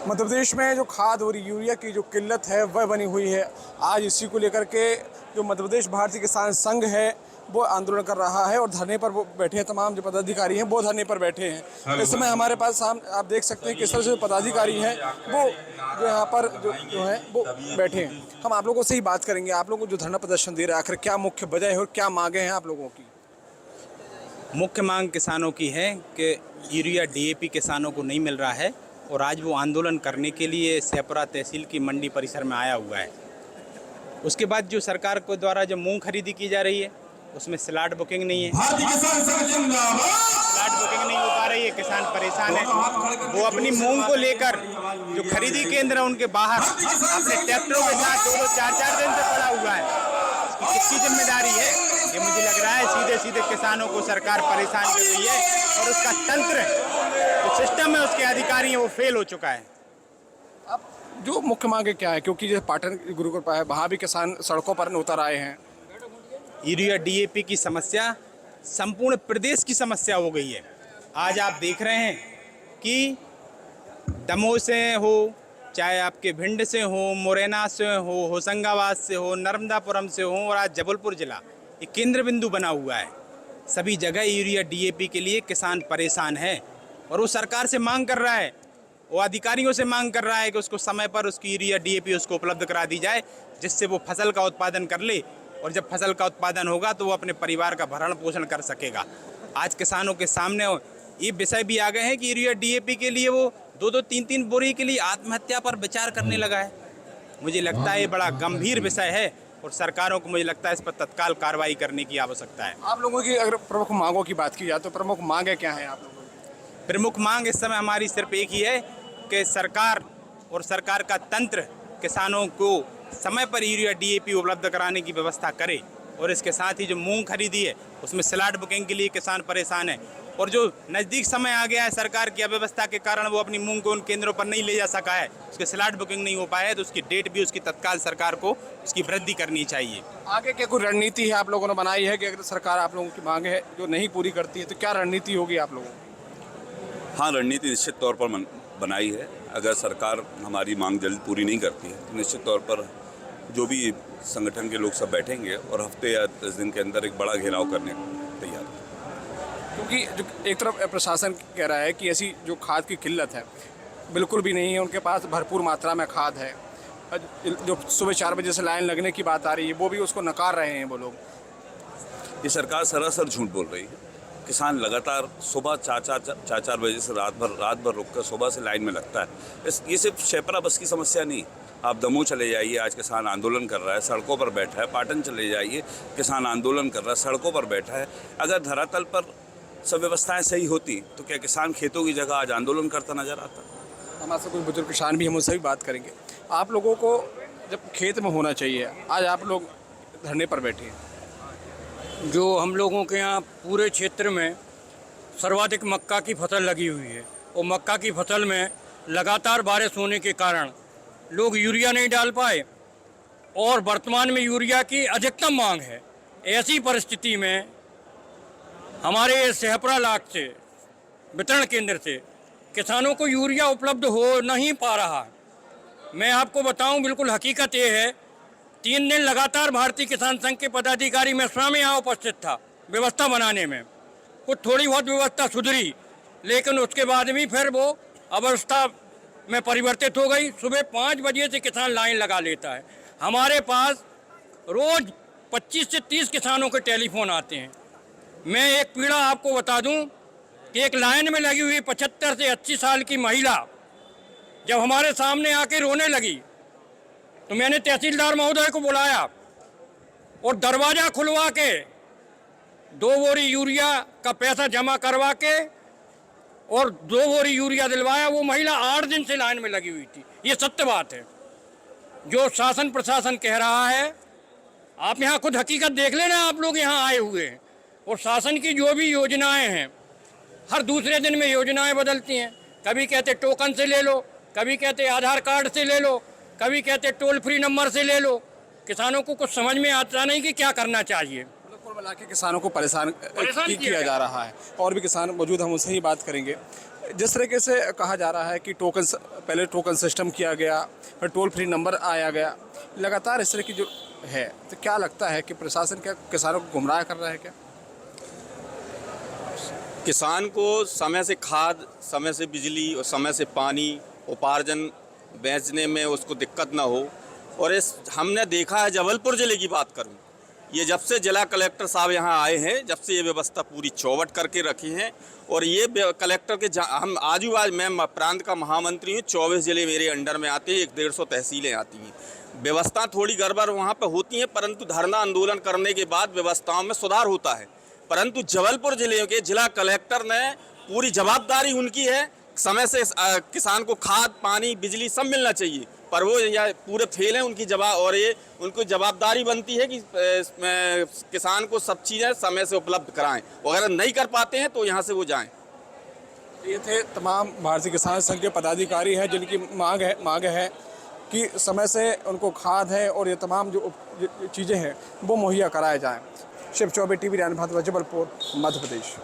मध्य प्रदेश में जो खाद और यूरिया की जो किल्लत है वह बनी हुई है। आज इसी को लेकर के जो मध्य प्रदेश भारतीय किसान संघ है वो आंदोलन कर रहा है और धरने पर वो बैठे हैं। तमाम जो पदाधिकारी हैं वो धरने पर बैठे हैं। इस समय हमारे पास आप देख सकते हैं किस तरह से पदाधिकारी हैं वो जो यहाँ पर जो है वो बैठे हैं। हम आप लोगों से ही बात करेंगे, आप लोगों को जो धरना प्रदर्शन दे रहा है आखिर क्या मुख्य वजह है और क्या मांगे हैं आप लोगों की? मुख्य मांग किसानों की है कि यूरिया डीएपी किसानों को नहीं मिल रहा है और आज वो आंदोलन करने के लिए सेपरा तहसील की मंडी परिसर में आया हुआ है। उसके बाद जो सरकार को द्वारा जो मूंग खरीदी की जा रही है उसमें स्लॉट बुकिंग नहीं है, स्लॉट बुकिंग नहीं हो पा रही है, किसान परेशान है। वो अपनी मूंग को लेकर जो खरीदी केंद्र है उनके बाहर अपने ट्रैक्टरों के साथ 2-2, 4-4 दिन से पड़ा हुआ है। इसकी किसकी जिम्मेदारी है? ये मुझे लग रहा है सीधे सीधे किसानों को सरकार परेशान कर रही है और उसका तंत्र जो सिस्टम है उसके अधिकारी हैं वो फेल हो चुका है। अब जो मुख्य मांगे क्या है, क्योंकि जैसे पाटन गुरुकुल है वहाँ भी किसान सड़कों पर उतर आए हैं। यूरिया डीएपी की समस्या संपूर्ण प्रदेश की समस्या हो गई है। आज आप देख रहे हैं कि दमोह से हो, चाहे आपके भिंड से हो, मुरैना से हो, होशंगाबाद से हो, नर्मदापुरम से हो और आज जबलपुर जिला एक केंद्र बिंदु बना हुआ है। सभी जगह यूरिया डीएपी के लिए किसान परेशान है और वो सरकार से मांग कर रहा है, वो अधिकारियों से मांग कर रहा है कि उसको समय पर उसकी यूरिया डीएपी उसको उपलब्ध करा दी जाए, जिससे वो फसल का उत्पादन कर ले और जब फसल का उत्पादन होगा तो वो अपने परिवार का भरण पोषण कर सकेगा। आज किसानों के सामने ये विषय भी आ गए हैं कि यूरिया डीएपी के लिए वो 2-2, 3-3 बोरी के लिए आत्महत्या पर विचार करने लगा है। मुझे लगता है ये बड़ा गंभीर विषय है और सरकारों को मुझे लगता है इस पर तत्काल कार्रवाई करने की आवश्यकता है। आप लोगों की अगर प्रमुख मांगों की बात की जाए तो प्रमुख मांगे क्या हैं आप लोगों की? प्रमुख मांग इस समय हमारी सिर्फ एक ही है कि सरकार और सरकार का तंत्र किसानों को समय पर यूरिया डीएपी उपलब्ध कराने की व्यवस्था करे और इसके साथ ही जो मूंग खरीदी है उसमें स्लॉट बुकिंग के लिए किसान परेशान है और जो नज़दीक समय आ गया है सरकार की अव्यवस्था के कारण वो अपनी मूंग को उन केंद्रों पर नहीं ले जा सका है, उसके स्लॉट बुकिंग नहीं हो पाया है, तो उसकी डेट भी उसकी तत्काल सरकार को उसकी वृद्धि करनी चाहिए। आगे क्या कोई रणनीति है आप लोगों ने बनाई है कि अगर सरकार आप लोगों की मांगे है जो नहीं पूरी करती है तो क्या रणनीति होगी आप लोगों की? हाँ, रणनीति निश्चित तौर पर बनाई है। अगर सरकार हमारी मांग जल्द पूरी नहीं करती है तो निश्चित तौर पर जो भी संगठन के लोग सब बैठेंगे और हफ्ते या 10 दिन के अंदर एक बड़ा घेराव करने को तैयार है। क्योंकि जो एक तरफ प्रशासन कह रहा है कि ऐसी जो खाद की किल्लत है बिल्कुल भी नहीं है, उनके पास भरपूर मात्रा में खाद है। जो सुबह 4 बजे से लाइन लगने की बात आ रही है वो भी उसको नकार रहे हैं वो लोग। ये सरकार सरासर झूठ बोल रही है। किसान लगातार सुबह 4 बजे से रात भर रुक कर सुबह से लाइन में लगता है। ये सिर्फ शेपरा बस की समस्या नहीं। आप दमोह चले जाइए, आज किसान आंदोलन कर रहा है, सड़कों पर बैठा है। पाटन चले जाइए, किसान आंदोलन कर रहा है, सड़कों पर बैठा है। अगर धरातल पर सब व्यवस्थाएं सही होती तो क्या किसान खेतों की जगह आज आंदोलन करता नजर आता? हमारे से कुछ बुजुर्ग किसान भी हम उनसे भी बात करेंगे। आप लोगों को जब खेत में होना चाहिए, आज आप लोग धरने पर बैठे हैं। जो हम लोगों के यहाँ पूरे क्षेत्र में सर्वाधिक मक्का की फसल लगी हुई है और मक्का की फसल में लगातार बारिश होने के कारण लोग यूरिया नहीं डाल पाए और वर्तमान में यूरिया की अधिकतम मांग है। ऐसी परिस्थिति में हमारे सेहपरा लाख से वितरण केंद्र से किसानों को यूरिया उपलब्ध हो नहीं पा रहा। मैं आपको बताऊं, बिल्कुल हकीकत ये है, 3 दिन लगातार भारतीय किसान संघ के पदाधिकारी मैं स्वयं यहाँ उपस्थित था व्यवस्था बनाने में। कुछ थोड़ी बहुत व्यवस्था सुधरी लेकिन उसके बाद भी फिर वो अवस्था में परिवर्तित हो गई। सुबह 5 बजे से किसान लाइन लगा लेता है। हमारे पास रोज़ 25 से 30 किसानों के टेलीफोन आते हैं। मैं एक पीड़ा आपको बता दूं कि एक लाइन में लगी हुई 75 से 80 साल की महिला जब हमारे सामने आके रोने लगी तो मैंने तहसीलदार महोदय को बुलाया और दरवाज़ा खुलवा के 2 बोरी यूरिया का पैसा जमा करवा के और 2 बोरी यूरिया दिलवाया। वो महिला 8 दिन से लाइन में लगी हुई थी। ये सत्य बात है। जो शासन प्रशासन कह रहा है, आप यहाँ खुद हकीकत देख लेना। आप लोग यहाँ आए हुए हैं और शासन की जो भी योजनाएं हैं हर दूसरे दिन में योजनाएं बदलती हैं। कभी कहते टोकन से ले लो, कभी कहते आधार कार्ड से ले लो, कभी कहते टोल फ्री नंबर से ले लो। किसानों को कुछ समझ में आता नहीं कि क्या करना चाहिए। कुल मिला के किसानों को परेशान किया जा रहा है। और भी किसान मौजूद, हम उनसे ही बात करेंगे। जिस तरीके से कहा जा रहा है कि पहले टोकन सिस्टम किया गया, फिर टोल फ्री नंबर आया गया, लगातार इस तरह की जो है, तो क्या लगता है कि प्रशासन क्या किसानों को गुमराह कर रहा है क्या? किसान को समय से खाद, समय से बिजली और समय से पानी, उपार्जन बेचने में उसको दिक्कत ना हो। और इस हमने देखा है, जबलपुर ज़िले की बात करूं, ये जब से जिला कलेक्टर साहब यहाँ आए हैं, जब से ये व्यवस्था पूरी चौवट करके रखी है। और ये कलेक्टर के हम आज मैं प्रांत का महामंत्री हूँ, 24 ज़िले मेरे अंडर में आते हैं, 150 तहसीलें आती हैं। व्यवस्था थोड़ी गड़बड़ वहाँ पर होती है, परंतु धरना आंदोलन करने के बाद व्यवस्थाओं में सुधार होता है। परंतु जबलपुर ज़िले के जिला कलेक्टर ने पूरी जवाबदारी उनकी है, समय से किसान को खाद, पानी, बिजली सब मिलना चाहिए, पर वो या पूरे फेल हैं उनकी और ये उनको जवाबदारी बनती है कि किसान को सब चीज़ें समय से उपलब्ध कराएं। अगर नहीं कर पाते हैं तो यहाँ से वो जाएं। ये थे तमाम भारतीय किसान संघ के पदाधिकारी हैं जिनकी मांग है कि समय से उनको खाद है और ये तमाम जो चीज़ें हैं वो मुहैया कराए जाएँ। शिव चौबे, टीवी 9 भारत, जबलपुर, मध्य प्रदेश।